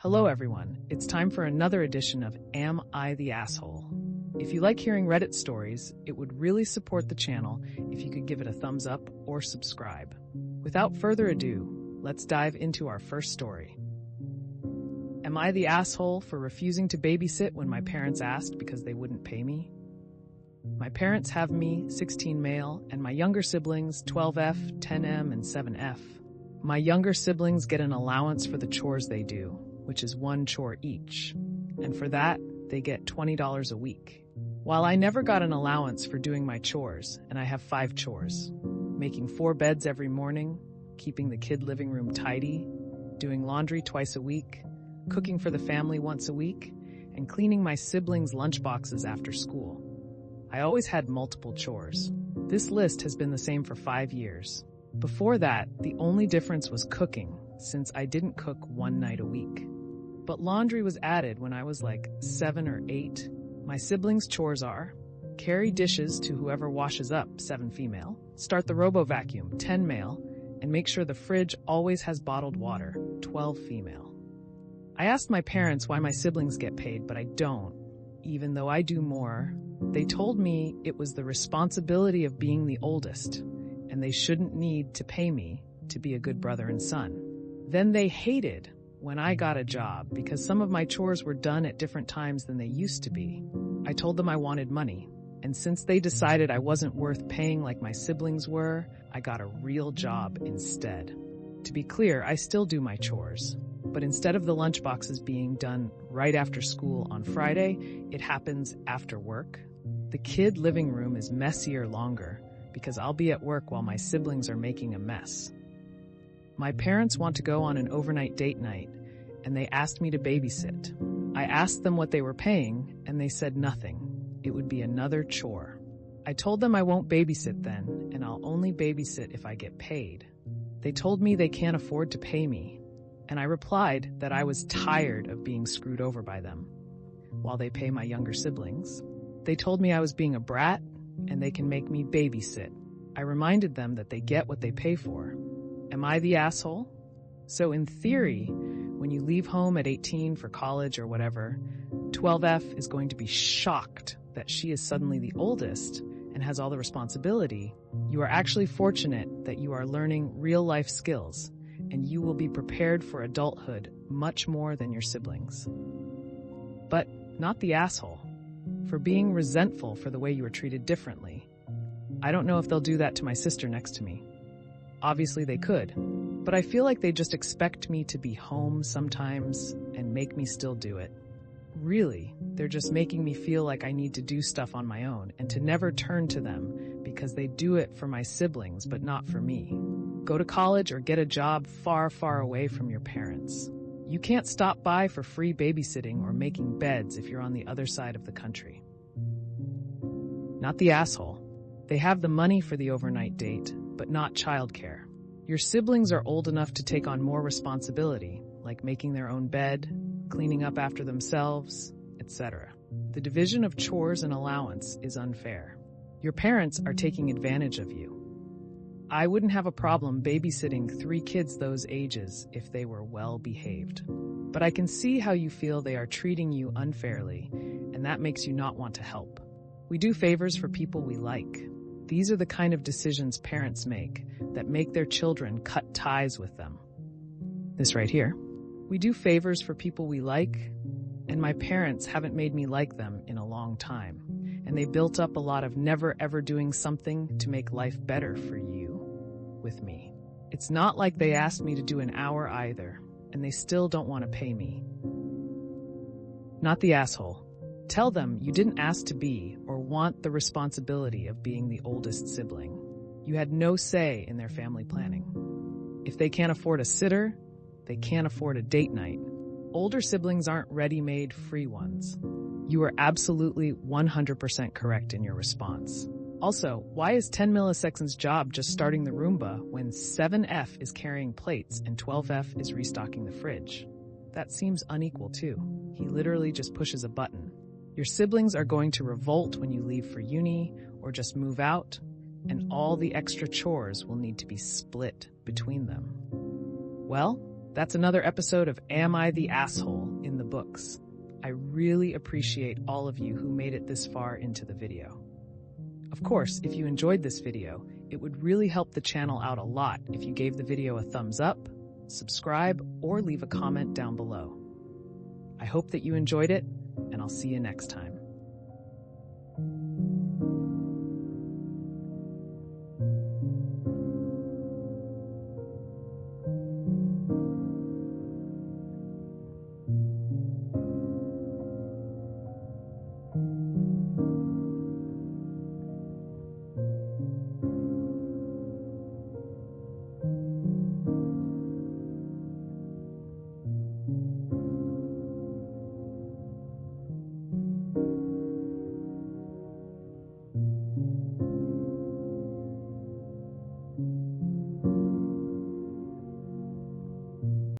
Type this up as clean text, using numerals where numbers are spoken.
Hello everyone, it's time for another edition of Am I the Asshole? If you like hearing Reddit stories, it would really support the channel if you could give it a thumbs up or subscribe. Without further ado, let's dive into our first story. Am I the asshole for refusing to babysit when my parents asked because they wouldn't pay me? My parents have me, 16 male, and my younger siblings, 12F, 10M, and 7F. My younger siblings get an allowance for the chores they do, which is one chore each, and for that, they get $20 a week. While I never got an allowance for doing my chores, and I have 5 chores: making 4 beds every morning, keeping the kid living room tidy, doing laundry twice a week, cooking for the family once a week, and cleaning my siblings' lunchboxes after school. I always had multiple chores. This list has been the same for 5 years. Before that, the only difference was cooking, since I didn't cook one night a week. But laundry was added when I was like 7 or 8. My siblings' chores are: carry dishes to whoever washes up, 7 female, start the robo-vacuum, 10 male, and make sure the fridge always has bottled water, 12 female. I asked my parents why my siblings get paid, but I don't, even though I do more. They told me it was the responsibility of being the oldest, and they shouldn't need to pay me to be a good brother and son. Then they hated when I got a job because some of my chores were done at different times than they used to be. I told them I wanted money, and since they decided I wasn't worth paying like my siblings were, I got a real job instead. To be clear, I still do my chores, but instead of the lunchboxes being done right after school on Friday, it happens after work. The kid living room is messier longer because I'll be at work while my siblings are making a mess. My parents want to go on an overnight date night, and they asked me to babysit. I asked them what they were paying, and they said nothing. It would be another chore. I told them I won't babysit then, and I'll only babysit if I get paid. They told me they can't afford to pay me, and I replied that I was tired of being screwed over by them, while they pay my younger siblings. They told me I was being a brat, and they can make me babysit. I reminded them that they get what they pay for. Am I the asshole? So in theory, when you leave home at 18 for college or whatever, 12F is going to be shocked that she is suddenly the oldest and has all the responsibility. You are actually fortunate that you are learning real-life skills, and you will be prepared for adulthood much more than your siblings. But not the asshole, for being resentful for the way you were treated differently. I don't know if they'll do that to my sister next to me. Obviously they could, but I feel like they just expect me to be home sometimes and make me still do it. Really, they're just making me feel like I need to do stuff on my own and to never turn to them because they do it for my siblings but not for me. Go to college or get a job far, far away from your parents. You can't stop by for free babysitting or making beds if you're on the other side of the country. Not the asshole. They have the money for the overnight date, but not childcare. Your siblings are old enough to take on more responsibility, like making their own bed, cleaning up after themselves, etc. The division of chores and allowance is unfair. Your parents are taking advantage of you. I wouldn't have a problem babysitting 3 kids those ages if they were well behaved. But I can see how you feel they are treating you unfairly, and that makes you not want to help. We do favors for people we like. These are the kind of decisions parents make that make their children cut ties with them. This right here. We do favors for people we like, and my parents haven't made me like them in a long time, and they built up a lot of never ever doing something to make life better for you with me. It's not like they asked me to do an hour either, and they still don't want to pay me. Not the asshole. Tell them you didn't ask to be or want the responsibility of being the oldest sibling. You had no say in their family planning. If they can't afford a sitter, they can't afford a date night. Older siblings aren't ready-made free ones. You are absolutely 100% correct in your response. Also, why is 10 milliseconds job just starting the Roomba when 7F is carrying plates and 12F is restocking the fridge? That seems unequal too. He literally just pushes a button. Your siblings are going to revolt when you leave for uni or just move out, and all the extra chores will need to be split between them. Well, That's another episode of Am I the Asshole in the books. I really appreciate all of you who made it this far into the video. Of course, if you enjoyed this video, it would really help the channel out a lot if you gave the video a thumbs up, subscribe, or leave a comment down below. I hope that you enjoyed it, and I'll see you next time.